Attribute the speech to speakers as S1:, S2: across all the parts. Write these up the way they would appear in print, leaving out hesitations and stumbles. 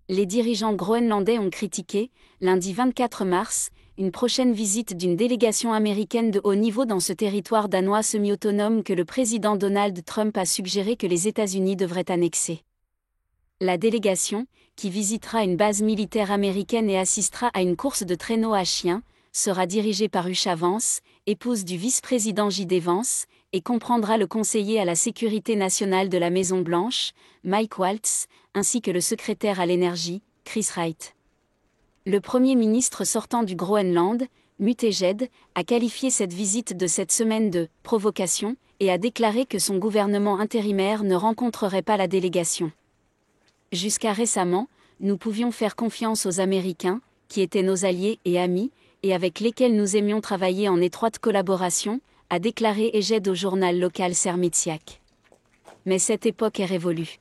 S1: Les dirigeants groenlandais ont critiqué, lundi 24 mars, une prochaine visite d'une délégation américaine de haut niveau dans ce territoire danois semi-autonome que le président Donald Trump a suggéré que les États-Unis devraient annexer. La délégation, qui visitera une base militaire américaine et assistera à une course de traîneaux à chiens, sera dirigée par Usha Vance, épouse du vice-président J.D. Vance, et comprendra le conseiller à la sécurité nationale de la Maison-Blanche, Mike Waltz, ainsi que le secrétaire à l'énergie, Chris Wright. Le Premier ministre sortant du Groenland, Mutejed, a qualifié cette visite de cette semaine de « provocation » et a déclaré que son gouvernement intérimaire ne rencontrerait pas la délégation. Jusqu'à récemment, nous pouvions faire confiance aux Américains, qui étaient nos alliés et amis, et avec lesquels nous aimions travailler en étroite collaboration, a déclaré Ejed au journal local Sermitsiaq. Mais cette époque est révolue.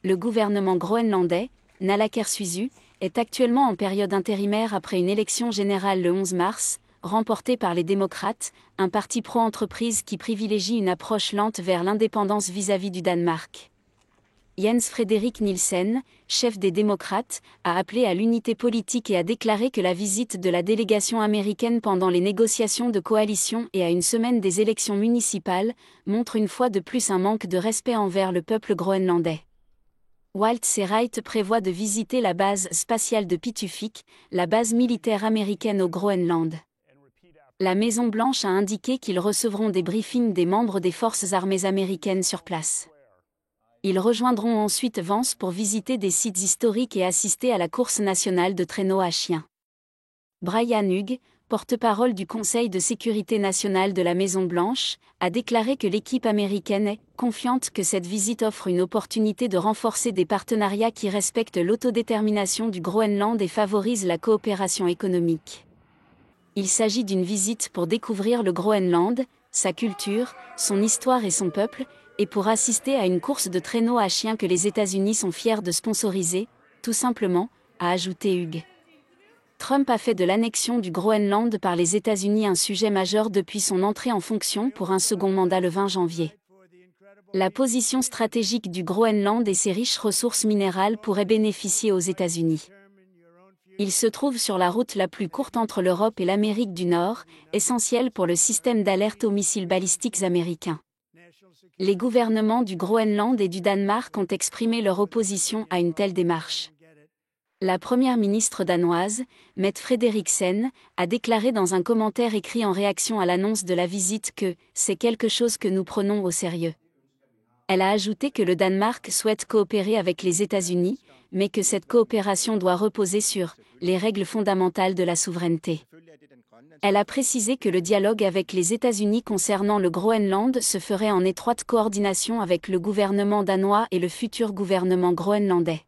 S1: Le gouvernement groenlandais, Nalakersuisu, est actuellement en période intérimaire après une élection générale le 11 mars, remportée par les démocrates, un parti pro-entreprise qui privilégie une approche lente vers l'indépendance vis-à-vis du Danemark. Jens Frederik Nielsen, chef des démocrates, a appelé à l'unité politique et a déclaré que la visite de la délégation américaine pendant les négociations de coalition et à une semaine des élections municipales montre une fois de plus un manque de respect envers le peuple groenlandais. Waltz et Wright prévoient de visiter la base spatiale de Pitufik, la base militaire américaine au Groenland. La Maison-Blanche a indiqué qu'ils recevront des briefings des membres des forces armées américaines sur place. Ils rejoindront ensuite Vance pour visiter des sites historiques et assister à la course nationale de traîneaux à chiens. Brian Hughes, porte-parole du Conseil de sécurité nationale de la Maison-Blanche, a déclaré que l'équipe américaine est confiante que cette visite offre une opportunité de renforcer des partenariats qui respectent l'autodétermination du Groenland et favorisent la coopération économique. Il s'agit d'une visite pour découvrir le Groenland, sa culture, son histoire et son peuple, et pour assister à une course de traîneaux à chiens que les États-Unis sont fiers de sponsoriser, tout simplement, a ajouté Hughes. Trump a fait de l'annexion du Groenland par les États-Unis un sujet majeur depuis son entrée en fonction pour un second mandat le 20 janvier. La position stratégique du Groenland et ses riches ressources minérales pourraient bénéficier aux États-Unis. Il se trouve sur la route la plus courte entre l'Europe et l'Amérique du Nord, essentielle pour le système d'alerte aux missiles balistiques américains. Les gouvernements du Groenland et du Danemark ont exprimé leur opposition à une telle démarche. La première ministre danoise, Mette Frederiksen, a déclaré dans un commentaire écrit en réaction à l'annonce de la visite que « c'est quelque chose que nous prenons au sérieux ». Elle a ajouté que le Danemark souhaite coopérer avec les États-Unis, mais que cette coopération doit reposer sur « les règles fondamentales de la souveraineté ». Elle a précisé que le dialogue avec les États-Unis concernant le Groenland se ferait en étroite coordination avec le gouvernement danois et le futur gouvernement groenlandais.